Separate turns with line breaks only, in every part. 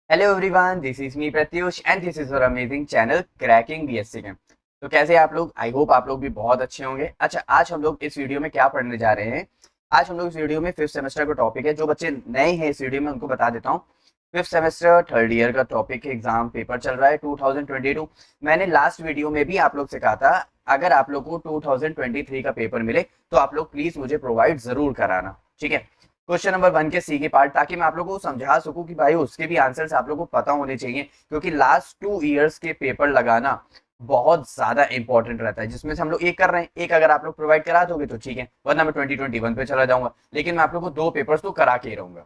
Hello everyone, this is me Pratyush and this is our amazing channel cracking BSc के। तो कैसे हैं आप लोग? आई होप आप लोग भी बहुत अच्छे होंगे। अच्छा, आज हम लोग इस वीडियो में क्या पढ़ने जा रहे हैं? आज हम लोग इस वीडियो में फिफ्थ सेमेस्टर का टॉपिक है। जो बच्चे नए हैं इस वीडियो में उनको बता देता हूँ। फिफ्थ सेमेस्टर थर्ड ईयर का टॉपिक एग्जाम पेपर चल रहा है 2022। मैंने लास्ट वीडियो में भी आप लोग से कहा था, अगर आप लोग को 2023 का पेपर मिले तो आप लोग प्लीज मुझे प्रोवाइड जरूर कराना, ठीक है। क्वेश्चन नंबर 1 के सी के पार्ट, ताकि मैं आप लोगों को समझा सकूं कि भाई उसके भी आंसर्स आप लोगों को पता होने चाहिए, क्योंकि लास्ट 2 इयर्स के पेपर लगाना बहुत ज्यादा इंपॉर्टेंट रहता है। जिसमें से हम लोग एक कर रहे हैं, एक अगर आप लोग प्रोवाइड करा दोगे तो ठीक है, वरना मैं 2021 पे चला जाऊंगा। लेकिन मैं आप लोग को 2 पेपर्स तो करा के ही रहूंगा,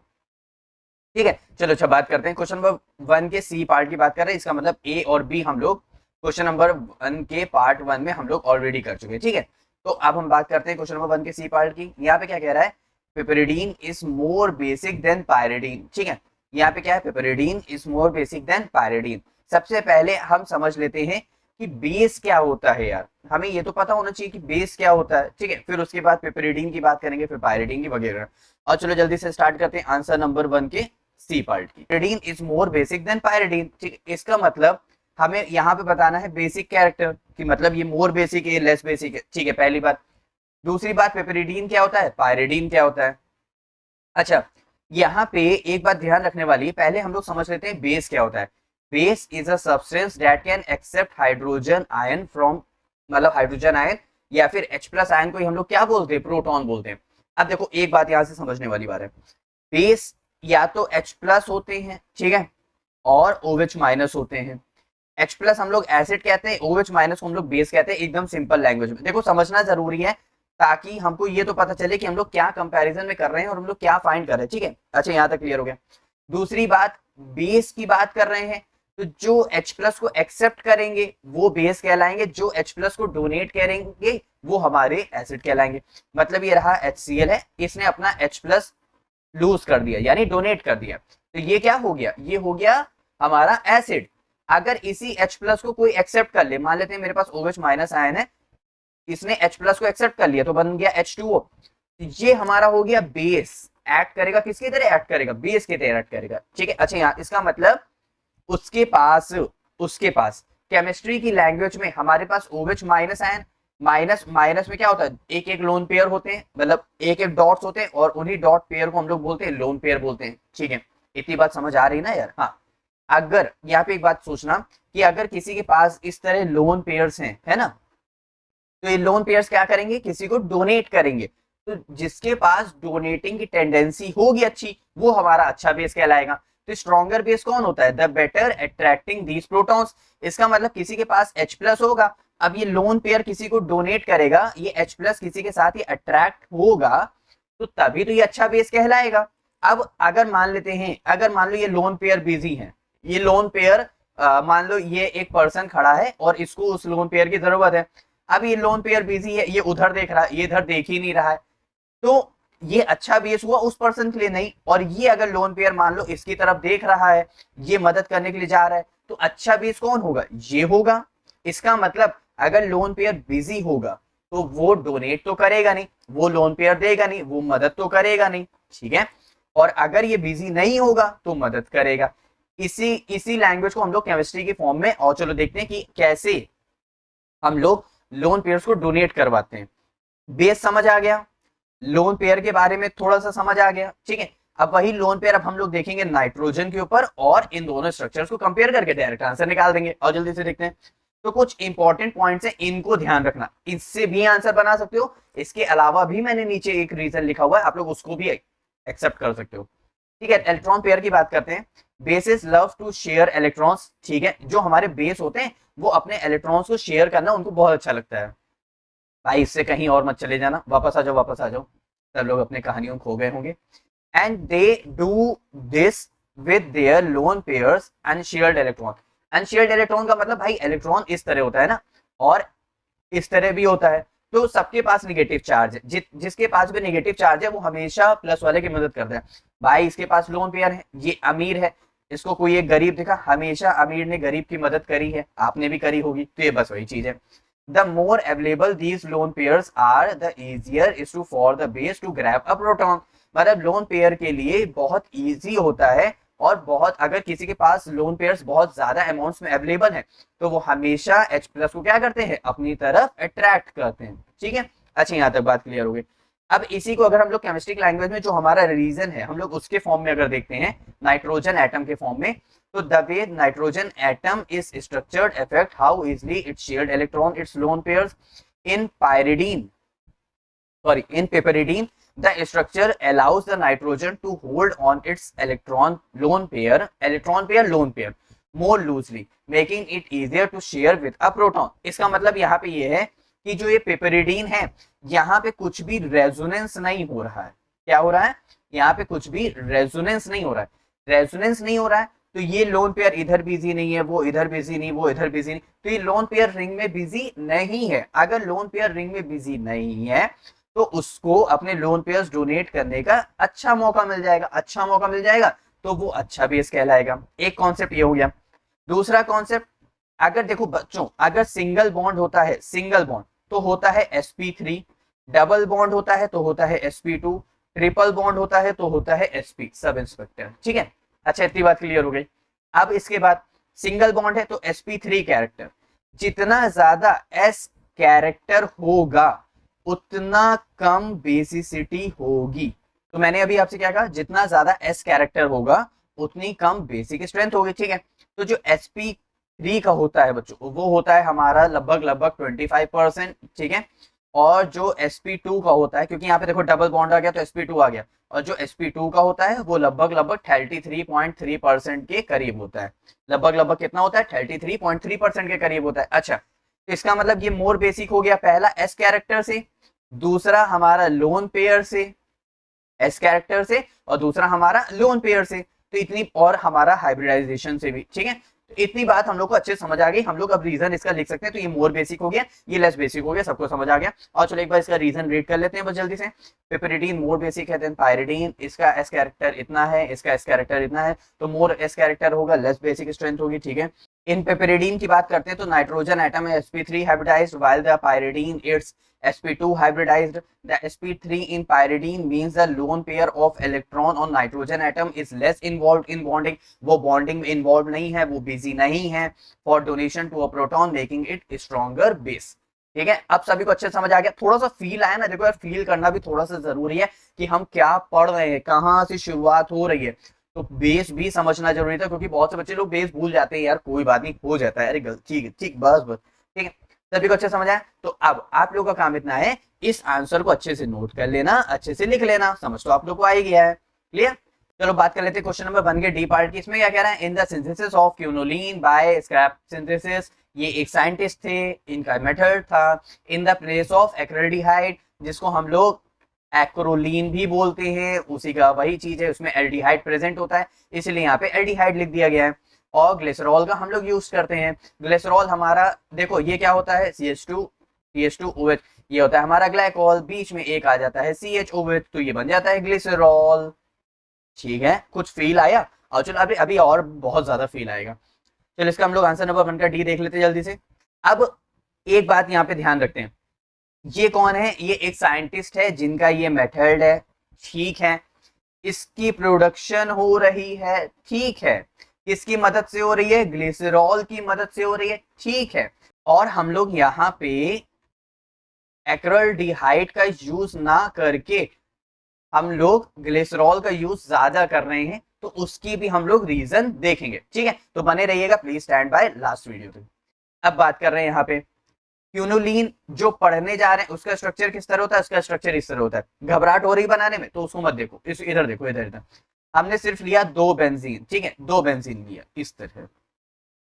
ठीक है। चलो अच्छा, बात करते हैं क्वेश्चन नंबर 1 के सी पार्ट की बात कर रहे हैं। इसका मतलब ए और बी हम लोग क्वेश्चन नंबर 1 के पार्ट 1 में हम लोग ऑलरेडी कर चुके हैं, ठीक है। तो अब हम बात करते हैं क्वेश्चन नंबर 1 के सी पार्ट की। यहाँ पे क्या कह रहा है? Piperidine is more basic than pyridine, ठीक है। यहाँ पे क्या है? Piperidine is more basic than pyridine. सबसे पहले हम समझ लेते हैं कि बेस क्या होता है यार। हमें ये तो पता होना चाहिए कि बेस क्या होता है, ठीक है। फिर उसके बाद पिपरिडीन की बात करेंगे, फिर पायरिडीन की वगैरह। और चलो जल्दी से स्टार्ट करते हैं आंसर नंबर 1 के सी पार्ट की। Pyridine is more basic than pyridine, ठीक है। इसका मतलब हमें यहाँ पे बताना है बेसिक कैरेक्टर की, मतलब ये मोर बेसिक है, लेस बेसिक है, ठीक है, पहली बात। दूसरी बात, पिपरिडीन क्या होता है, पायरिडीन क्या होता है। अच्छा, यहाँ पे एक बात ध्यान रखने वाली है। पहले हम लोग समझ लेते हैं बेस क्या होता है। Base is a substance that can accept hydrogen ion from, मतलब हाइड्रोजन आयन या फिर H प्लस आयन को ही हम लोग क्या बोलते हैं? प्रोटॉन बोलते हैं। अब देखो, एक बात यहाँ से समझने वाली बात है। बेस या तो H प्लस होते हैं, ठीक है, और OH माइनस होते हैं। H प्लस हम लोग एसिड कहते हैं, OH माइनस को हम लोग बेस कहते हैं। एकदम सिंपल लैंग्वेज में देखो, समझना जरूरी है, ताकि हमको ये तो पता चले कि हम लोग क्या कंपैरिजन में कर रहे हैं और हम लोग क्या फाइंड कर रहे हैं, ठीक है। अच्छा, यहाँ तक क्लियर हो गया। दूसरी बात, बेस की बात कर रहे हैं, तो जो H प्लस को एक्सेप्ट करेंगे वो बेस कहलाएंगे, जो H प्लस को डोनेट करेंगे वो हमारे एसिड कहलाएंगे। मतलब ये रहा HCl है, इसने अपना H प्लस लूज कर दिया, यानी डोनेट कर दिया, तो ये क्या हो गया? ये हो गया हमारा एसिड। अगर इसी H प्लस को कोई एक्सेप्ट कर ले, मान लेते हैं मेरे पास OH माइनस आयन है, इसने H प्लस को एक्सेप्ट कर लिया तो बन गया H2O। ये हमारा हो गया बेस। एक्ट करेगा किसकी तरह? एक्ट करेगा बेस की तरह एक्ट करेगा, ठीक है। अच्छा, यहाँ इसका मतलब उसके पास केमिस्ट्री की लैंग्वेज में हमारे पास OH minus ion, minus minus में क्या होता है? एक एक लोन पेयर होते हैं, मतलब एक एक डॉट्स होते हैं, और उन्हीं डॉट पेयर को हम लोग बोलते हैं लोन पेयर बोलते हैं, ठीक है। इतनी बात समझ आ रही ना यार? हाँ। अगर यहाँ पे एक बात सोचना कि अगर किसी के पास इस तरह लोन पेयर्स हैं, है ना, तो ये लोन पेयर्स क्या करेंगे? किसी को डोनेट करेंगे। तो जिसके पास डोनेटिंग की टेंडेंसी होगी अच्छी, वो हमारा अच्छा बेस कहलाएगा। तो स्ट्रॉन्गर बेस कौन होता है? The better attracting these protons. इसका मतलब किसी के पास H प्लस होगा, अब ये लोन पेयर किसी को डोनेट करेगा, ये H प्लस किसी के साथ ही अट्रैक्ट होगा, तो तभी तो ये अच्छा बेस कहलाएगा। अब अगर मान लेते हैं, अगर मान लो ये लोन पेयर बिजी है, ये लोन पेयर मान लो ये एक पर्सन खड़ा है और इसको उस लोन पेयर की जरूरत है। अब ये लोन पेयर बिजी है, ये उधर देख रहा है, ये इधर देख ही नहीं रहा है, तो ये अच्छा बेस हुआ उस पर्सन के लिए नहीं। और ये अगर लोन पेयर मान लो इसकी तरफ देख रहा है, ये मदद करने के लिए जा रहा है, तो अच्छा बेस कौन होगा? ये होगा। इसका मतलब अगर लोन पेयर बिजी होगा तो वो डोनेट तो करेगा नहीं, वो लोन पेयर देगा नहीं, वो मदद तो करेगा नहीं, ठीक है। और अगर ये बिजी नहीं होगा तो मदद करेगा। इसी लैंग्वेज को हम लोग केमिस्ट्री के फॉर्म में, और चलो देखते हैं कि कैसे हम लोग लोन पेयर्स को डोनेट करवाते हैं। बेस समझ आ गया, लोन पेयर के बारे में थोड़ा सा समझ आ गया, ठीक है। अब वही लोन पेयर अब हम लोग देखेंगे नाइट्रोजन के ऊपर, और इन दोनों स्ट्रक्चर्स को कंपेयर करके डायरेक्ट आंसर निकाल देंगे। और जल्दी से देखते हैं। तो कुछ इंपॉर्टेंट पॉइंट्स हैं, इनको ध्यान रखना, इससे भी आंसर बना सकते हो। इसके अलावा भी मैंने नीचे एक रीजन लिखा हुआ है, आप लोग उसको भी एक्सेप्ट कर सकते हो, ठीक है। इलेक्ट्रॉन पेयर की बात करते हैं। Bases love to share electrons, ठीक है। जो हमारे बेस होते हैं वो अपने इलेक्ट्रॉन्स को शेयर करना उनको बहुत अच्छा लगता है। भाई इससे कहीं और मत चले जाना, वापस आ जाओ, वापस आ जाओ। सब लोग अपने कहानियों खो गए होंगे। And they do this with their lone pairs unshared electron. Unshared electron का मतलब भाई इलेक्ट्रॉन इस तरह होता है ना, और इस तरह भी होता है, तो सबके पास निगेटिव चार्ज है। जिसके पास भी निगेटिव चार्ज है वो हमेशा प्लस वाले की मदद करता है। भाई इसके पास लोन पेयर है, ये अमीर है, इसको कोई एक गरीब दिखा, हमेशा अमीर ने गरीब की मदद करी है, आपने भी करी होगी, तो ये बस वही चीज है। The more available these lone pairs are, the easier is to for the base to grab a proton। मतलब लोन पेयर के लिए बहुत इजी होता है और बहुत अगर किसी के पास लोन पेयर्स बहुत ज्यादा अमाउंट्स में अवेलेबल है तो वो हमेशा H प्लस को क्या करते हैं, अपनी तरफ अट्रैक्ट करते हैं। ठीक है, अच्छा यहाँ तक बात क्लियर हो गई। अब इसी को अगर हम लोग केमिस्ट्री लैंग्वेज में जो हमारा रीजन है हम लोग उसके फॉर्म में अगर देखते हैं, नाइट्रोजन एटम के फॉर्म में, तो the way nitrogen atom is structured affect how easily it shared electron it's lone pairs in pyridine, sorry, in piperidine, the structure allows the nitrogen to hold on its electron lone pair more loosely, making it easier to share with a proton। इसका मतलब यहाँ पे ये है कि जो ये पिपेरिडीन है यहाँ पे कुछ भी रेजोनेंस नहीं हो रहा है। क्या हो रहा है, यहाँ पे कुछ भी रेजोनेंस नहीं हो रहा है। रेजोनेंस नहीं हो रहा है तो ये लोन पेयर इधर बिजी नहीं है, वो इधर बिजी नहीं, वो इधर बिजी नहीं, तो ये लोन पेयर रिंग में बिजी नहीं है। अगर लोन पेयर रिंग में बिजी नहीं है तो उसको अपने लोन पेयर्स डोनेट करने का अच्छा मौका मिल जाएगा। अच्छा मौका मिल जाएगा तो वो अच्छा बेस कहलाएगा। एक कॉन्सेप्ट ये हो गया। दूसरा कॉन्सेप्ट, अगर देखो बच्चों, अगर सिंगल बॉन्ड होता है, सिंगल बॉन्ड तो होता है sp3, डबल बॉन्ड होता है तो होता है sp2, ट्रिपल बॉन्ड होता है तो होता है sp सब इंस्पेक्टर। ठीक है, अच्छा इतनी बात क्लियर हो गई। अब इसके बाद सिंगल बॉन्ड है तो sp3 कैरेक्टर, जितना ज्यादा s कैरेक्टर होगा उतना कम बेसिसिटी होगी। तो मैंने अभी आपसे क्या कहा, जितना ज्यादा s कैरेक्टर होगा उतनी कम बेसिक स्ट्रेंथ होगी। ठीक है, तो जो sp3 का होता है बच्चों वो होता है हमारा लगभग 25%। ठीक है, और जो sp2 का होता है, क्योंकि यहाँ पे देखो डबल बॉन्ड आ गया तो sp2 आ गया, और जो sp2 का होता है वो लगभग 33.3% के करीब होता है। लगभग कितना होता है, 33.3% के करीब होता है। अच्छा, तो इसका मतलब ये मोर बेसिक हो गया, पहला s कैरेक्टर से, दूसरा हमारा लोन पेयर से, s कैरेक्टर से, और दूसरा हमारा लोन पेयर से, तो इतनी, और हमारा हाइब्रिडाइजेशन से भी। ठीक है, तो इतनी बात हम लोग को अच्छे समझ आ गई। हम लोग अब रीजन इसका लिख सकते हैं। तो ये मोर बेसिक हो गया, ये लेस बेसिक हो गया, सबको समझ आ गया। और चलो एक बार इसका रीजन रीड कर लेते हैं बस जल्दी से। पिपेरिडीन मोर बेसिक है देन पायरिडीन, इसका एस कैरेक्टर इतना है, इसका एस कैरेक्टर इतना है, तो मोर एस कैरेक्टर होगा, लेस बेसिक स्ट्रेंथ होगी। ठीक है, इन पिपेरिडीन की बात करते हैं तो नाइट्रोजन एटम है sp3 hybridised while the pyridine it's sp2 hybridized। the sp3 in pyridine means the lone pair of electron on nitrogen atom is less involved in bonding। वो bonding में involved नहीं है, वो busy नहीं है for donation to a proton making it stronger base। ठीक है, अब सभी को अच्छे समझ आ गया। थोड़ा सा फील आया ना, देखो यार फील करना भी थोड़ा सा जरूरी है कि हम क्या पढ़ रहे हैं, कहाँ से शुरुआत हो रही है। तो बेस भी समझना जरूरी था, क्योंकि बहुत से बच्चे लोग बेस भूल जाते हैं। यार कोई बात नहीं, हो जाता है, अरे ठीक है, ठीक, बस ठीक है, सभी को अच्छे समझ आया। तो अब आप लोग का काम इतना है, इस आंसर को अच्छे से नोट कर लेना, अच्छे से लिख लेना, समझ तो आप लोग को आ ही गया है। क्लियर, चलो बात कर लेते हैं क्वेश्चन नंबर 1 के डी पार्ट की। इसमें क्या कह रहा है, in the synthesis of quinoline by Skraup synthesis, ये एक साइंटिस्ट थे, इनका मेथड था in the place of acrylaldehyde, जिसको हम लोग एक्रोलीन भी बोलते हैं, उसी का वही चीज है, उसमें एल्डिहाइड प्रेजेंट होता है, इसलिए यहाँ पे एल्डिहाइड लिख दिया गया है। और ग्लिसरॉल का हम लोग यूज करते हैं। ग्लिसरॉल हमारा, देखो ये क्या होता है, CH2OH, ये होता है हमारा ग्लाइकोल, बीच में एक आ जाता है CHOH, तो ये बन जाता है ग्लिसरॉल। ठीक है, कुछ फील आया? और चलो अभी और बहुत ज्यादा फील आएगा। चलो इसका हम लोग आंसर नंबर 1 का डी देख लेते हैं जल्दी से। अब एक बात यहाँ पे ध्यान रखते हैं, ये कौन है, ये एक साइंटिस्ट है जिनका ये मेथड है। ठीक है, इसकी प्रोडक्शन हो रही है। ठीक है, किसकी मदद से हो रही है, ग्लिसरॉल की मदद से हो रही है। ठीक है, और हम लोग यहाँ पे एक्रिल्डिहाइड का यूज ना करके हम लोग ग्लिसरॉल का यूज ज्यादा कर रहे हैं, तो उसकी भी हम लोग रीजन देखेंगे। ठीक है, तो बने रहिएगा, please stand by last video तक। अब बात कर रहे हैं यहाँ पे क्यूनोलिन जो पढ़ने जा रहे हैं, उसका स्ट्रक्चर किस तरह होता है, उसका स्ट्रक्चर इस तरह होता है। घबराहट हो रही बनाने में तो उसको मत देखो, इधर देखो, इधर हमने सिर्फ लिया 2 बेंजीन। ठीक है, 2 बेंजीन लिया इस तरह।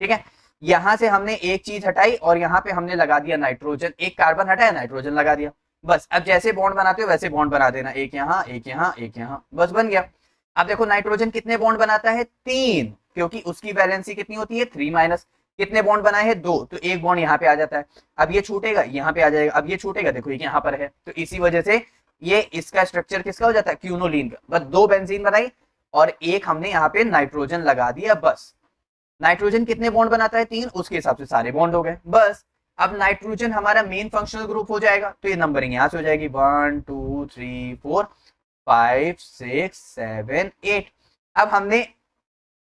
ठीक है, यहां से हमने एक चीज हटाई और यहाँ पे हमने लगा दिया नाइट्रोजन, एक कार्बन हटाया, नाइट्रोजन लगा दिया, बस। अब जैसे बॉन्ड बनाते हो वैसे बॉन्ड बना देना, एक यहाँ, एक यहाँ, एक यहाँ, बस बन गया। अब देखो नाइट्रोजन कितने बॉन्ड बनाता है, 3, क्योंकि उसकी वैलेंसी कितनी होती है, 3-। कितने बॉन्ड बनाए हैं, 2, तो एक बॉन्ड यहाँ पे आ जाता है। अब ये छूटेगा, यहाँ पे आ जाएगा, अब ये छूटेगा, देखो ये यहाँ पर है, तो इसी वजह से ये इसका स्ट्रक्चर किसका हो जाता है, क्यूनोलिन का। बस 2 बेंजीन बनाई और एक हमने यहाँ पे नाइट्रोजन लगा दिया, बस। नाइट्रोजन कितने बॉन्ड बनाता है, 3, उसके हिसाब से सारे बॉन्ड हो गए, बस। अब नाइट्रोजन हमारा मेन फंक्शनल ग्रुप हो जाएगा, तो ये नंबरिंग यहाँ से हो जाएगी 1 2 3 4 5 6 7 8। अब हमने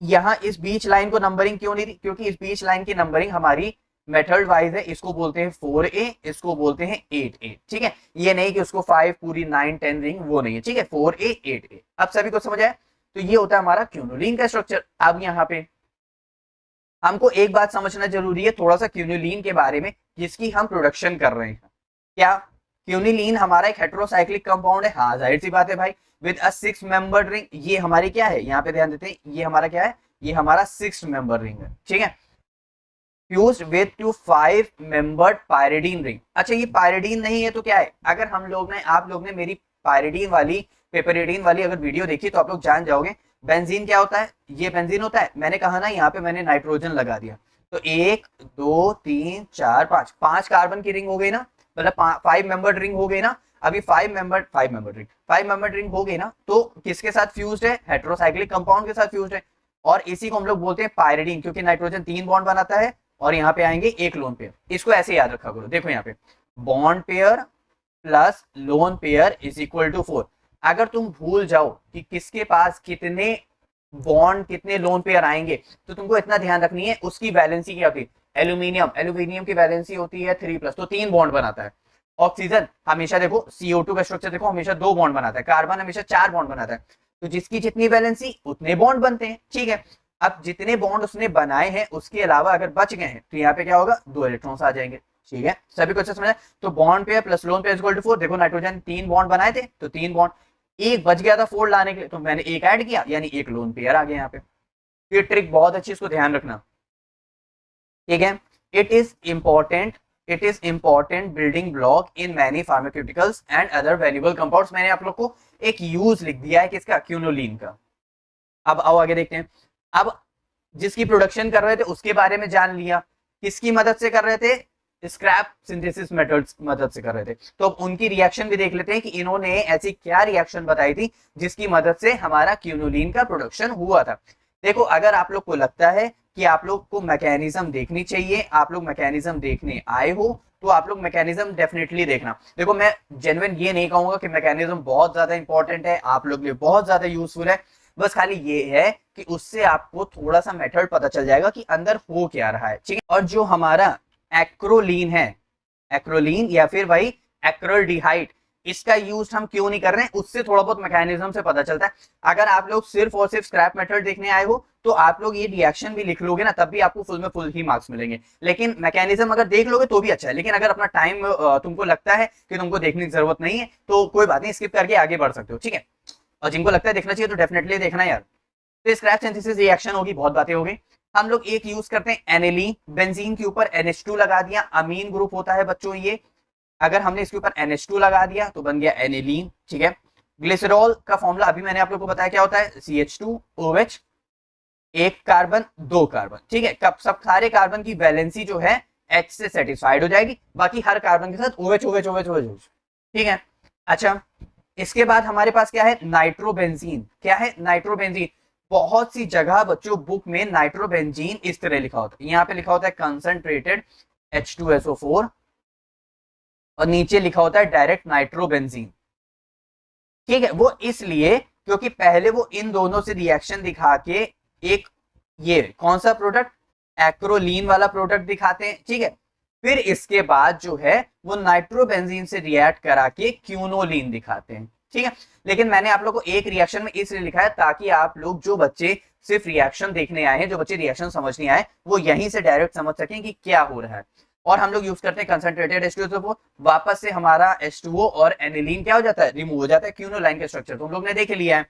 यहाँ इस बीच लाइन को नंबरिंग क्यों नहीं दी, क्योंकि इस बीच लाइन की नंबरिंग हमारी मेथड वाइज है, इसको बोलते हैं 4A, इसको बोलते हैं 8A, ठीक है। ये नहीं कि उसको 5 पूरी 9 10 रिंग, वो नहीं है, ठीक है। 4A 8A, अब सभी को समझ आया। तो ये होता है हमारा क्यूनोलीन का स्ट्रक्चर। अब यहाँ पे हमको एक बात समझना जरूरी है थोड़ा सा क्यूनोलीन के बारे में, जिसकी हम प्रोडक्शन कर रहे हैं। क्या क्यूनिलीन हमारा एक हेटेरोसाइक्लिक कंपाउंड है? हाँ, जाहिर सी बात है भाई, विद अ 6 मेंबर्ड रिंग। ये हमारी क्या है, यहाँ पे ध्यान देते हैं, ये हमारा क्या है, ये हमारा 6 मेंबर रिंग है, ठीक है। Fused with two 5 membered pyridine ring. अच्छा, ये पायरिडीन नहीं है तो क्या है? अगर हम लोग ने, आप लोग ने मेरी पायरिडीन वाली, पेपरिडीन वाली अगर वीडियो देखी तो आप लोग जान जाओगे बेंजीन क्या होता है। ये बेंजीन होता है, मैंने कहा ना यहाँ पे मैंने नाइट्रोजन लगा दिया, तो 1 2 3 4 5 5 कार्बन की रिंग हो गई ना, मतलब 5 मेंबर्ड रिंग हो गई ना। अभी 5 मेंबर्ड रिंग हो गई ना, तो किसके साथ फ्यूज्ड है? हेटेरोसाइक्लिक कंपाउंड के साथ फ्यूज्ड है। और इसी को हम लोग बोलते हैं पायरिडीन, क्योंकि नाइट्रोजन 3 बॉन्ड बनाता है और यहाँ पे आएंगे एक लोन पेयर। इसको ऐसे याद रखा करो, देखो यहाँ पे bond pair plus lone pair is equal to 4। अगर तुम भूल जाओ कि किसके पास कितने बॉन्ड कितने लोन पेयर आएंगे, तो तुमको इतना ध्यान रखनी है उसकी वैलेंसी क्या होती है। एल्यूमिनियम की वैलेंसी होती है 3+, तो 3 बॉन्ड बनाता है। ऑक्सीजन हमेशा देखो, CO2 का स्ट्रक्चर देखो, हमेशा 2 बॉन्ड बनाता है। कार्बन हमेशा 4 बॉन्ड बनाता है। तो जिसकी जितनी वैलेंसी उतने बॉन्ड बनते हैं, ठीक है। अब जितने बॉन्ड उसने बनाए हैं उसके अलावा अगर बच गए हैं तो यहाँ पे क्या होगा, 2 इलेक्ट्रॉन्स आ जाएंगे, ठीक है। सभी को अच्छा समझा। तो bond pair plus lone pair equal to 4। देखो नाइट्रोजन 3 बॉन्ड बनाए थे तो 3 बॉन्ड, एक बच गया था 4 लाने के लिए, तो मैंने एक ऐड किया, यानी एक लोन पेयर आ गया यहाँ पे। ये ट्रिक बहुत अच्छी, इसको ध्यान रखना, ठीक है। It is important building block in many pharmaceuticals and other valuable compounds. मैंने आप लोग को एक यूज लिख दिया है किसका, क्यूनोलीन का। अब आओ आगे देखते हैं। अब जिसकी प्रोडक्शन कर रहे थे उसके बारे में जान लिया, किसकी मदद से कर रहे थे, स्क्रैप सिंथेसिस मेथड्स मदद से कर रहे थे। तो अब उनकी रिएक्शन भी देख लेते हैं कि इन्होंने ऐसी क्या रिएक्शन बताई थी जिसकी मदद से हमारा क्यूनोलीन का प्रोडक्शन हुआ था। देखो, अगर आप लोग को लगता है कि आप लोग को मैकेनिज्म देखनी चाहिए, आप लोग मैकेनिज्म देखने आए हो, तो आप लोग मैकेनिज्म डेफिनेटली देखना। देखो, मैं जेन्युइन ये नहीं कहूंगा कि मैकेनिज्म बहुत ज्यादा इंपॉर्टेंट है, आप लोग लिए बहुत ज्यादा यूजफुल है। बस खाली ये है कि उससे आपको थोड़ा सा मेथड पता चल जाएगा कि अंदर हो क्या रहा है, ठीक है। और जो हमारा एक्रोलीन है, एक्रोलीन या फिर भाई एक्रोल्डिहाइड, इसका यूज हम क्यों नहीं कर रहे हैं, उससे थोड़ा बहुत मैकेनिज्म से पता चलता है। अगर आप लोग सिर्फ और सिर्फ स्क्रैप मेथड देखने आए हो तो आप लोग ये रिएक्शन भी लिख लोगे ना, तब भी आपको फुल में फुल ही मार्क्स मिलेंगे। लेकिन मैकेनिज्म अगर देख लोगे तो भी अच्छा है, लेकिन अगर अपना टाइम तुमको लगता है कि तुमको देखने की जरूरत नहीं है तो कोई बात नहीं, स्किप करके आगे बढ़ सकते हो, ठीक है। और जिनको लगता है देखना चाहिए तो डेफिनेटली देखना यार। तो स्क्रैप सिंथेसिस रिएक्शन होगी, बहुत बातें हो गई। हम लोग एक यूज करते हैं एनिलीन, बेंजीन के ऊपर NH2 लगा दिया, अमीन ग्रुप होता है बच्चों ये। अगर हमने इसके ऊपर NH2 लगा दिया तो बन गया एनिलीन, ठीक है। ग्लिसरॉल का फॉर्मूला अभी मैंने आप लोग को बताया क्या होता है, CH2OH, एक कार्बन 2 कार्बन, ठीक है। कब सब सारे कार्बन की वैलेंसी जो है H से सेटिस्फाइड हो जाएगी, बाकी हर कार्बन के साथ OH OH OH OH, ठीक है। अच्छा, इसके बाद हमारे पास क्या है, नाइट्रोबेंजीन। क्या है, नाइट्रोबेंजीन। बहुत सी जगह बच्चों बुक में नाइट्रोबेंजीन इस तरह लिखा होता है, यहाँ पे लिखा होता है कंसंट्रेटेड H2SO4 और नीचे लिखा होता है डायरेक्ट नाइट्रोबेंजीन, ठीक है। वो इसलिए क्योंकि पहले वो इन दोनों से रिएक्शन दिखा के एक, ये कौन सा प्रोडक्ट, एक्रोलीन वाला प्रोडक्ट दिखाते हैं, ठीक है। फिर इसके बाद जो है वो नाइट्रोबेंजीन से रिएक्ट करा के क्यूनोलीन दिखाते हैं, ठीक है। लेकिन मैंने आप लोग को एक रिएक्शन में इसलिए लिखा है ताकि आप लोग, जो बच्चे सिर्फ रिएक्शन देखने आए हैं, जो बच्चे रिएक्शन समझ नहीं आए, वो यहीं से डायरेक्ट समझ सकें कि क्या हो रहा है। और हम लोग यूज करते हैं कंसंट्रेटेड H2SO4, वापस से हमारा H2O और एनिलीन क्या हो जाता है, रिमूव हो जाता है। क्यूनोलाइन के स्ट्रक्चर तो हम लोग ने देख लिया है।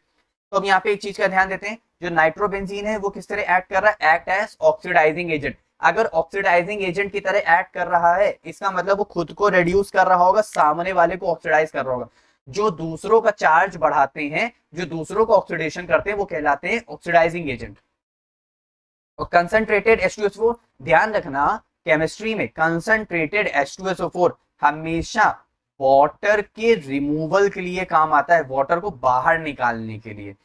तो अब यहाँ पे एक चीज का ध्यान देते हैं, जो नाइट्रोबेंजीन है वो किस तरह एक्ट कर रहा है, एक्ट एज ऑक्सीडाइजिंग एजेंट। अगर ऑक्सीडाइजिंग एजेंट की तरह एक्ट कर रहा है, इसका मतलब वो खुद को रिड्यूस कर रहा होगा, सामने वाले को ऑक्सीडाइज कर रहा होगा। जो दूसरों का चार्ज बढ़ाते हैं, जो दूसरों को ऑक्सीडेशन करते हैं, वो कहलाते हैं ऑक्सीडाइजिंग एजेंट। और कंसंट्रेटेड H2SO4, ध्यान रखना केमिस्ट्री में कंसंट्रेटेड H2SO4 हमेशा वाटर के रिमूवल के लिए काम आता है, वाटर को बाहर निकालने के लिए।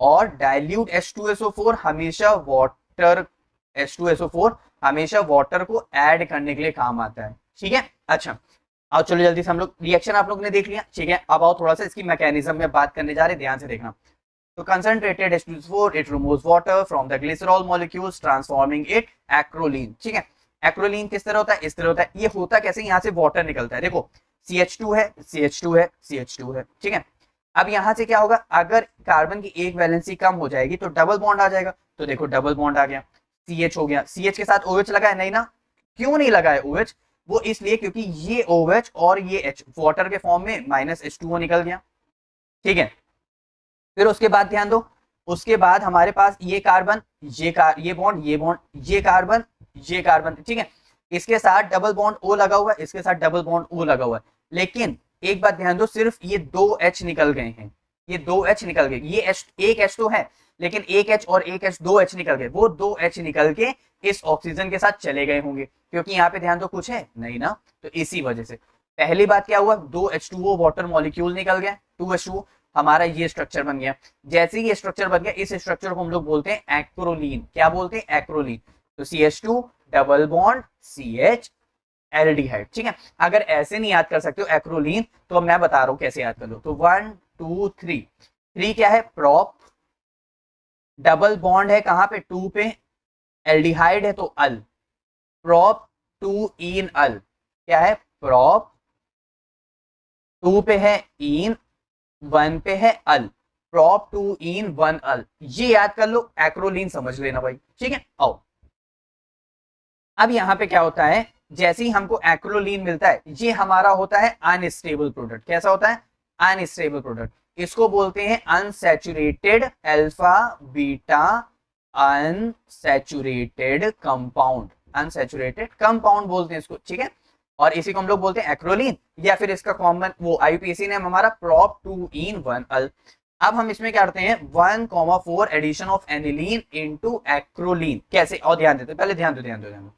और डाइल्यूट H2SO4 हमेशा वाटर, H2SO4 हमेशा वाटर को ऐड करने के लिए काम आता है, ठीक है। अच्छा, आओ चलो जल्दी से, हम लोग रिएक्शन आप लोग ने देख लिया, ठीक है। अब आओ थोड़ा सा इसकी मैकेनिज्म में बात करने जा रहे हैं, ध्यान से देखना। तो concentrated H2SO4 it removes water from the glycerol molecules transforming it acrolein। ठीक है, एक्रोलीन किस तरह होता है, इस तरह होता है। ये होता कैसे, यहाँ से वाटर निकलता है, देखो CH2 है, CH2 है, CH2 है। ठीक है, अब यहाँ से क्या होगा, अगर कार्बन की एक वैलेंसी कम हो जाएगी तो डबल बॉन्ड आ जाएगा। तो देखो डबल बॉन्ड आ गया, CH हो गया, CH के साथ OH लगा है, नहीं ना, क्यों नहीं लगा है OH, वो इसलिए क्योंकि ये OH और ये H वाटर के फॉर्म में -H2O निकल गया। ठीक है, फिर उसके बाद ध्यान दो, उसके बाद हमारे पास ये कार्बन, ये बॉन्ड, ये बॉन्ड, ये कार्बन, ये कार्बन। ठीक है, इसके साथ डबल बॉन्ड O लगा हुआ है, इसके साथ डबल बॉन्ड O लगा हुआ है। लेकिन एक बात ध्यान दो, सिर्फ ये 2 H निकल गए हैं, ये 2 H निकल गए, ये H, एक H तो है लेकिन एक H और एक H, 2 H निकल गए, वो 2 H निकल के इस ऑक्सीजन के साथ चले गए होंगे, क्योंकि यहाँ पे ध्यान दो कुछ है नहीं ना, तो इसी वजह से। पहली बात क्या हुआ, 2 H2O वाटर मॉलिक्यूल निकल गया, 2 H2O, हमारा ये स्ट्रक्चर बन गया। जैसे ही ये स्ट्रक्चर बन गया, इस स्ट्रक्चर को हम लोग बोलते हैं एक्रोलीन। क्या बोलते हैं, एक्रोलीन। तो CH2 double bond CH aldehyde. ठीक है, अगर ऐसे नहीं याद कर सकते हो एक्रोलीन, तो अब मैं बता रहा हूं कैसे याद कर लो। तो 1 2 3, 3 क्या है, प्रोप, डबल बॉन्ड है कहां पे, 2 पे, एल्डिहाइड है तो अल, प्रोप 2 इन अल, क्या है, प्रोप, 2 पे है इन, 1 पे है अल, प्रोप 2 इन 1 अल, ये याद कर लो, एक्रोलीन समझ लेना भाई। ठीक है, आओ अब यहां पे क्या होता है, जैसे ही हमको एक्रोलीन मिलता है, ये हमारा होता है अनस्टेबल प्रोडक्ट। कैसा होता है, अनस्टेबल प्रोडक्ट। इसको बोलते हैं unsaturated alpha beta unsaturated compound, unsaturated compound बोलते हैं इसको। ठीक है, और इसी को हम लोग बोलते हैं एक्रोलीन, या फिर इसका कॉमन वो IUPAC नेम हमारा प्रोप 2 इन 1 अल। अब हम इसमें क्या करते हैं, 1,4 addition of aniline into acrolein. कैसे, और ध्यान देते, पहले ध्यान दो।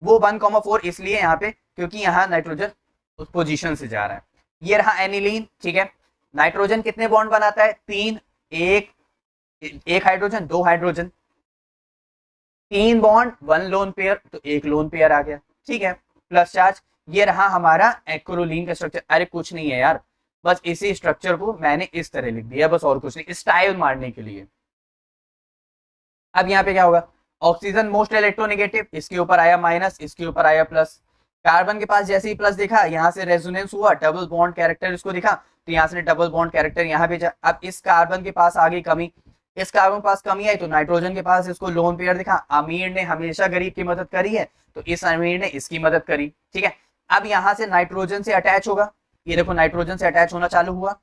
वो 1,4 इसलिए यहाँ पे क्योंकि यहाँ नाइट्रोजन उस पोजीशन से जा रहा है। ये रहा एनिलीन। ठीक है, नाइट्रोजन कितने बॉन्ड बनाता है, 3, एक hydrogen, 2 hydrogen, 3 bond 1 lone pair, तो 1 लोन पेयर आ गया। ठीक है, प्लस चार्ज। ये रहा हमारा एक्रोलीन का स्ट्रक्चर। अरे कुछ नहीं है यार, बस इसी स्ट्रक्चर को मैंने इस तरह लिख दिया, बस और कुछ नहीं, स्टाइल मारने के लिए। अब यहाँ पे क्या होगा, ऑक्सीजन मोस्ट इलेक्ट्रोनेगेटिव, इसके ऊपर आया माइनस, इसके ऊपर आया प्लस। कार्बन के पास जैसे ही प्लस दिखा, यहाँ से रेजोनेंस हुआ, डबल बॉन्ड कैरेक्टर इसको दिखा, तो यहाँ से डबल बॉन्ड कैरेक्टर यहाँ भेजा। अब इस कार्बन के पास आ गई कमी, इस कार्बन के पास कमी आई तो नाइट्रोजन के पास इसको लोन पेयर दिखा। अमीर ने हमेशा गरीब की मदद करी है, तो इस अमीर ने इसकी मदद करी। ठीक है, अब यहाँ से नाइट्रोजन से अटैच होगा, ये देखो नाइट्रोजन से अटैच होना चालू हुआ।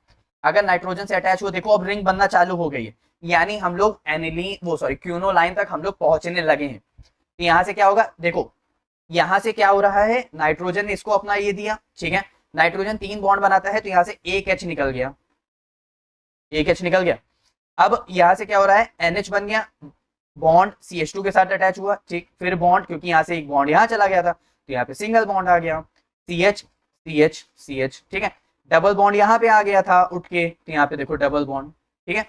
अगर नाइट्रोजन से अटैच हुआ, देखो अब रिंग बनना चालू हो गई है, यानी हम लोग क्यूनोलाइन तक हम लोग पहुंचने लगे हैं। तो यहाँ से क्या होगा, देखो यहाँ से क्या हो रहा है, नाइट्रोजन ने इसको अपना ये दिया। ठीक है, नाइट्रोजन 3 बॉन्ड बनाता है, तो यहाँ से एक H निकल गया, एक H निकल गया। अब यहाँ से क्या हो रहा है, NH बन गया, बॉन्ड CH2 के साथ अटैच हुआ। ठीक, फिर बॉन्ड, क्योंकि यहाँ से एक बॉन्ड यहाँ चला गया था, तो यहाँ पे सिंगल बॉन्ड आ गया, CH CH CH। ठीक है, डबल बॉन्ड यहाँ पे आ गया था उठ के, तो यहाँ पे देखो डबल बॉन्ड। ठीक है,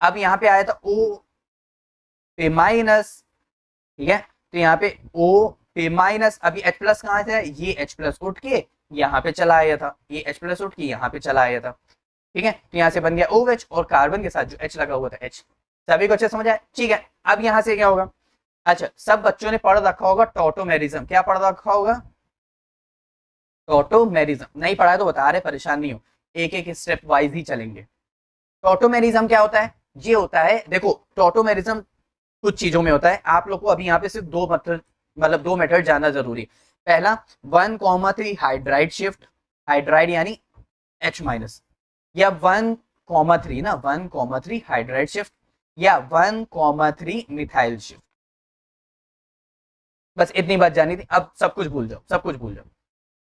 अब यहाँ पे आया था O पे माइनस। ठीक है, तो यहाँ पे O पे माइनस, अभी H प्लस कहाँ से है, ये H प्लस उठ के यहाँ पे चला आया था, ये H प्लस उठ के यहाँ पे चला आया था। ठीक है, तो यहाँ से बन गया OH, और कार्बन के साथ जो H लगा हुआ था H। सभी को अच्छे समझ आया। ठीक है, अब यहाँ से क्या होगा, अच्छा सब बच्चों ने पढ़ रखा होगा टॉटोमेरिज्म। क्या पढ़ रखा होगा, टॉटोमेरिज्म। नहीं पढ़ा है तो बता रहे, परेशान नहीं हो, एक एक स्टेप वाइज ही चलेंगे। टॉटोमेरिज्म क्या होता है, ये होता है, देखो टॉटोमेरिज्म कुछ चीजों में होता है, आप लोग को अभी यहाँ पे सिर्फ दो मेथड जानना जरूरी। पहला 1,3 हाइड्राइड शिफ्ट, हाइड्राइड यानी H माइनस, या 1,3 ना 1,3 हाइड्राइड शिफ्ट, या 1,3 मिथाइल शिफ्ट। बस इतनी बात जानी थी, अब सब कुछ भूल जाओ, सब कुछ भूल जाओ।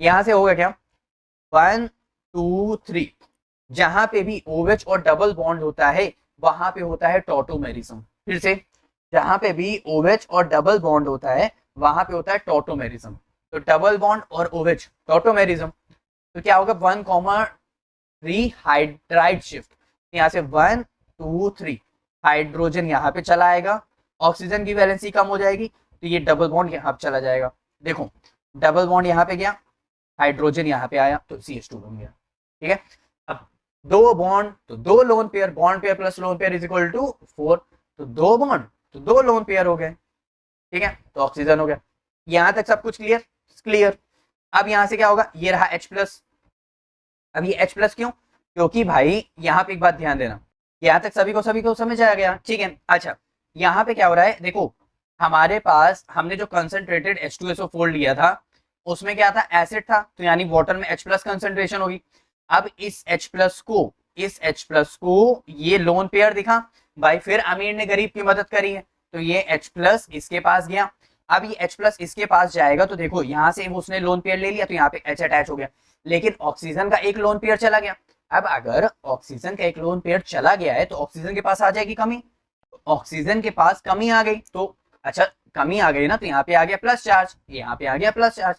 यहां से होगा क्या, 1 2 3, जहां पे भी OH और डबल बॉन्ड होता है वहां पे होता है टॉटोमेरिज्म। फिर से, जहां पे भी OH और डबल बॉन्ड होता है वहां पे होता है टॉटोमेरिज्म। तो डबल बॉन्ड और OH टॉटोमेरिज्म, तो क्या होगा 1,3 हाइड्राइड शिफ्ट, यहाँ से 1 2 3 हाइड्रोजन यहाँ पे चला आएगा, ऑक्सीजन की वैलेंसी कम हो जाएगी, तो ये डबल बॉन्ड यहाँ पे चला जाएगा। देखो डबल बॉन्ड यहाँ पे गया, हाइड्रोजन यहाँ पे आया, तो CH2 बन गया। ठीक है, अब दो बॉन्ड तो दो lone pair, bond pair plus lone pair is equal to 4, तो दो बॉन्ड तो दो लोन पेयर हो गए, ठीक है, तो ऑक्सीजन हो गया। यहां तक सब कुछ क्लियर? क्लियर। अब यहां से क्या होगा, ये रहा H प्लस। अब ये H प्लस क्यों? क्योंकि भाई यहाँ पे एक बात ध्यान देना, यहाँ तक सभी को समझ आ गया, ठीक है। अच्छा, यहाँ पे क्या हो रहा है, देखो हमारे पास हमने जो कंसंट्रेटेड H2SO4 लिया था उसमें क्या था, एसिड था, तो यानी वाटर में H प्लस कंसंट्रेशन होगी। अब इस H प्लस को ये लोन पेयर दिखा भाई, फिर अमीर ने गरीब की मदद करी है, तो ये H प्लस इसके पास गया। अब ये H प्लस इसके पास जाएगा तो देखो यहाँ से उसने लोन पेयर ले लिया, तो यहाँ पे H अटैच हो गया, लेकिन ऑक्सीजन का एक लोन पेयर चला गया। अब अगर ऑक्सीजन का एक लोन पेयर चला गया है तो ऑक्सीजन के पास आ जाएगी कमी, ऑक्सीजन के पास कमी आ गई, तो अच्छा कमी आ गई ना, तो यहाँ पे आ गया प्लस चार्ज, यहाँ पे आ गया प्लस चार्ज।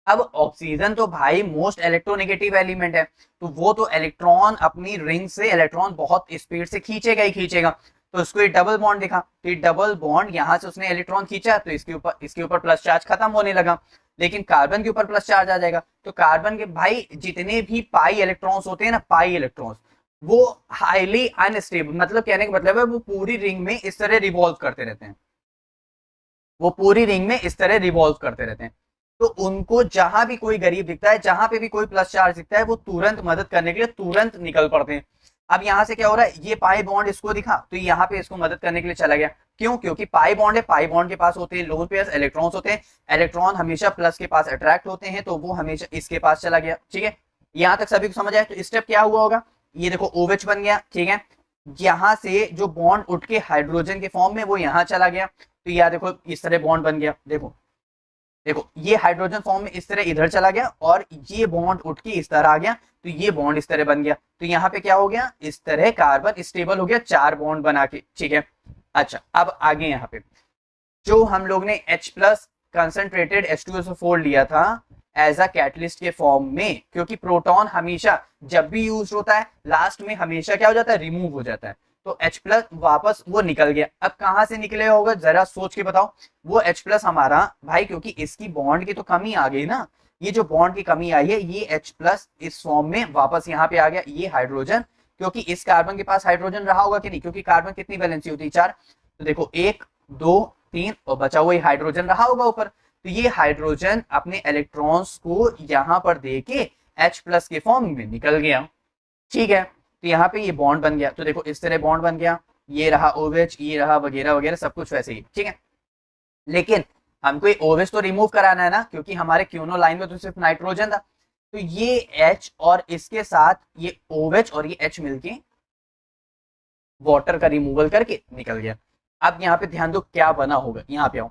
अब ऑक्सीजन तो भाई मोस्ट इलेक्ट्रोनेगेटिव एलिमेंट है, तो वो तो इलेक्ट्रॉन अपनी रिंग से इलेक्ट्रॉन बहुत स्पीड से खींचेगा ही खींचेगा, तो उसको ये डबल बॉन्ड दिखा, तो ये डबल बॉन्ड यहाँ से उसने इलेक्ट्रॉन खींचा तो इसके ऊपर प्लस चार्ज खत्म होने लगा, लेकिन कार्बन के ऊपर प्लस चार्ज आ जाएगा। तो कार्बन के भाई जितने भी पाई इलेक्ट्रॉन्स होते हैं ना, पाई इलेक्ट्रॉन्स, वो हाईली अनस्टेबल, मतलब कहने का मतलब है वो पूरी रिंग में इस तरह रिवॉल्व करते रहते हैं, वो पूरी रिंग में इस तरह रिवॉल्व करते रहते हैं। तो उनको जहां भी कोई गरीब दिखता है, जहां पे भी कोई प्लस चार्ज दिखता है, वो तुरंत मदद करने के लिए तुरंत निकल पड़ते हैं। अब यहां से क्या हो रहा है, ये पाई बॉन्ड इसको दिखा तो यहाँ पे इसको मदद करने के लिए चला गया, क्यों? क्योंकि पाई बॉन्ड है, पाई बॉन्ड के पास होते हैं लोन पेयर्स, इलेक्ट्रॉन्स होते हैं, इलेक्ट्रॉन हमेशा प्लस के पास अट्रैक्ट होते हैं, तो वो हमेशा इसके पास चला गया, ठीक है। यहाँ तक सभी को समझ आया? तो स्टेप क्या हुआ होगा, ये देखो OH बन गया, ठीक है, यहां से जो बॉन्ड उठ के हाइड्रोजन के फॉर्म में वो यहाँ चला गया, तो यार देखो इस तरह बॉन्ड बन गया, देखो देखो ये हाइड्रोजन फॉर्म में इस तरह इधर चला गया और ये बॉन्ड उठ के इस तरह आ गया, तो ये बॉन्ड इस तरह बन गया, तो यहाँ पे क्या हो गया, इस तरह कार्बन स्टेबल हो गया 4 बॉन्ड बना के, ठीक है। अच्छा, अब आगे यहाँ पे जो हम लोग ने H प्लस कंसंट्रेटेड H2SO4 लिया था एज अ कैटलिस्ट के फॉर्म में, क्योंकि प्रोटॉन हमेशा जब भी यूज होता है लास्ट में हमेशा क्या हो जाता है, रिमूव हो जाता है, तो H प्लस वापस वो निकल गया। अब कहां से निकले होगा जरा सोच के बताओ, वो H प्लस हमारा भाई, क्योंकि इसकी बॉन्ड की तो कमी आ गई ना, ये जो बॉन्ड की कमी आई है, ये H प्लस इस फॉर्म में वापस यहाँ पे आ गया, ये हाइड्रोजन, क्योंकि इस कार्बन के पास हाइड्रोजन रहा होगा कि नहीं, क्योंकि कार्बन कितनी वैलेंसी होती है, 4, तो देखो 1 2 3 और बचा हुआ हाइड्रोजन रहा होगा ऊपर, तो ये हाइड्रोजन अपने इलेक्ट्रॉन्स को यहाँ पर देके H प्लस के फॉर्म में निकल गया, ठीक है। तो यहाँ पे ये बॉन्ड बन गया, तो देखो इस तरह बॉन्ड बन गया, ये रहा OH, ये रहा वगैरह वगैरह सब कुछ वैसे ही, ठीक है। लेकिन हमको ये OH तो रिमूव कराना है ना, क्योंकि हमारे क्यूनो लाइन में तो सिर्फ नाइट्रोजन था, तो ये H और इसके साथ ये OH और ये H मिलके वाटर का रिमूवल करके निकल गया। अब यहाँ पे ध्यान दो क्या बना होगा, यहाँ पे आओ,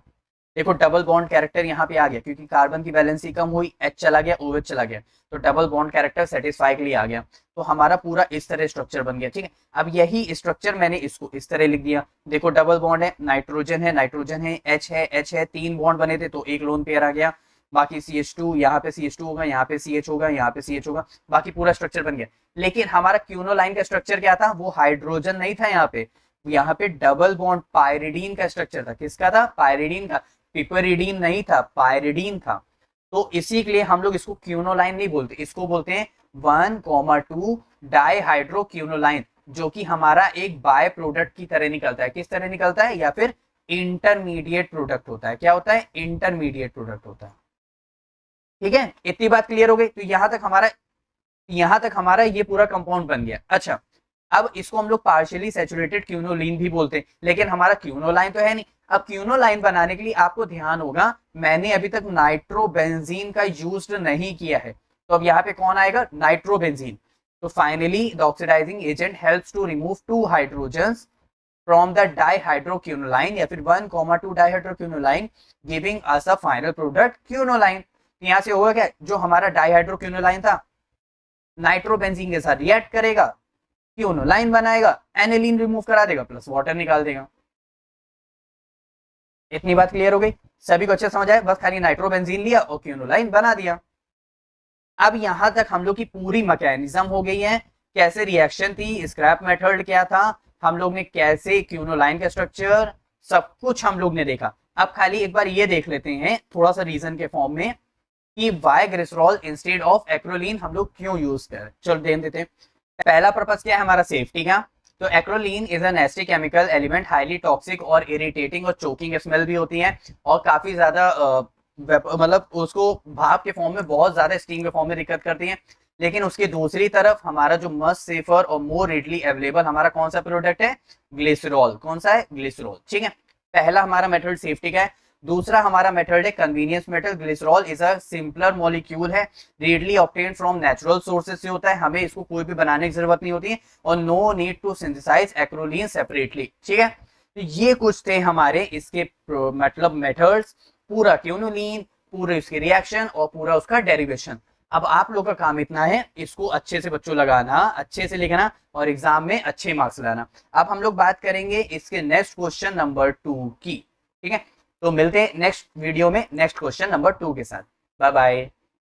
देखो डबल बॉन्ड कैरेक्टर यहाँ पे आ गया, क्योंकि कार्बन की वैलेंसी कम हुई, H चला गया, OH चला गया, तो डबल बॉन्ड कैरेक्टर सेटिस्फाई के लिए आ गया, तो हमारा पूरा इस तरह स्ट्रक्चर बन गया, ठीक है। अब यही स्ट्रक्चर मैंने इसको इस तरह लिख दिया, देखो डबल बॉन्ड है, नाइट्रोजन है, H है, 3 बॉन्ड बने थे तो एक लोन पेयर आ गया, बाकी CH2, यहाँ पे CH2 होगा, यहाँ पे CH होगा, यहाँ पे CH होगा, बाकी पूरा स्ट्रक्चर बन गया। लेकिन हमारा क्यूनो लाइन का स्ट्रक्चर क्या था, वो हाइड्रोजन नहीं था, यहाँ पे डबल बॉन्ड पायरिडीन का स्ट्रक्चर था, किसका था, पायरिडीन का, पिपरिडीन नहीं था, पायरिडीन था, तो इसी के लिए हम लोग इसको क्यूनोलाइन नहीं बोलते, इसको बोलते हैं 1,2 डाइहाइड्रो क्यूनोलाइन, जो कि हमारा एक बाय प्रोडक्ट की तरह निकलता है, किस तरह निकलता है, या फिर इंटरमीडिएट प्रोडक्ट होता है, क्या होता है, इंटरमीडिएट प्रोडक्ट होता है, ठीक है। इतनी बात क्लियर हो गई, तो यहां तक हमारा ये पूरा कंपाउंड बन गया। अच्छा, अब इसको हम लोग पार्शियली सैचुरेटेड क्यूनोलीन भी बोलते हैं, लेकिन हमारा क्यूनोलाइन तो है नहीं। अब क्यूनोलाइन बनाने के लिए आपको ध्यान होगा, मैंने अभी तक नाइट्रोबेंजीन का यूज नहीं किया है, तो अब यहाँ पे कौन आएगा, नाइट्रोबेंजीन। तो finally the oxidising agent helps to remove 2 hydrogens from the dihydroquinoline, या फिर 1,2 dihydroquinoline, giving us a final product quinoline. यहाँ से होगा क्या, जो हमारा डाइहाइड्रोक्यूनोलाइन था नाइट्रोबेंजीन के साथ रिएक्ट करेगा, क्यूनोलाइन बनाएगा, एनिलीन रिमूव करा देगा, प्लस वाटर निकाल देगा। इतनी बात क्लियर हो गई, सभी को अच्छे समझ आए, बस खाली नाइट्रोबेंजीन लिया और क्यूनोलाइन बना दिया। अब यहां तक हम लोग की पूरी मैकेनिज्म हो गई है, कैसे रिएक्शन थी, स्क्रैप मेथड क्या था, हम लोग ने कैसे क्यूनोलाइन का स्ट्रक्चर, सब कुछ हम लोग ने देखा। अब खाली एक बार ये देख लेते हैं थोड़ा सा रीजन के फॉर्म में कि why glycerol instead of acrolein हम लोग क्यों यूज कर, चलो देख देते हैं। पहला पर्पस क्या है हमारा, सेफ्टी का। तो acrolein is an acid chemical element, highly toxic और इरिटेटिंग और चोकिंग स्मेल भी होती है, और काफी ज्यादा मतलब उसको भाप के फॉर्म में, बहुत ज्यादा स्टीम के फॉर्म में दिक्कत करती है। लेकिन उसकी दूसरी तरफ हमारा जो मस्ट सेफर और मोर रेडली अवेलेबल हमारा कौन सा प्रोडक्ट है, ग्लिसरॉल। कौन सा है, ग्लिसरॉल। ठीक है, पहला हमारा मेथड सेफ्टी का है। दूसरा हमारा मेथड है convenience method. Glycerol is a simpler molecule है, readily obtain from natural sources से होता है, हमें इसको कोई भी बनाने की जरूरत नहीं होती है, और no need to synthesise acrolein separately. ठीक है, तो ये कुछ थे हमारे इसके मतलब मेथड्स, पूरा क्यूनोलीन, पूरे उसके रिएक्शन और पूरा उसका डेरिवेशन। अब आप लोग का काम इतना है, इसको अच्छे से बच्चों लगाना, अच्छे से लिखना और एग्जाम में अच्छे मार्क्स लाना। अब हम लोग बात करेंगे इसके नेक्स्ट क्वेश्चन नंबर 2 की। ठीक है, तो मिलते हैं नेक्स्ट वीडियो में नेक्स्ट क्वेश्चन नंबर 2 के साथ। Bye bye.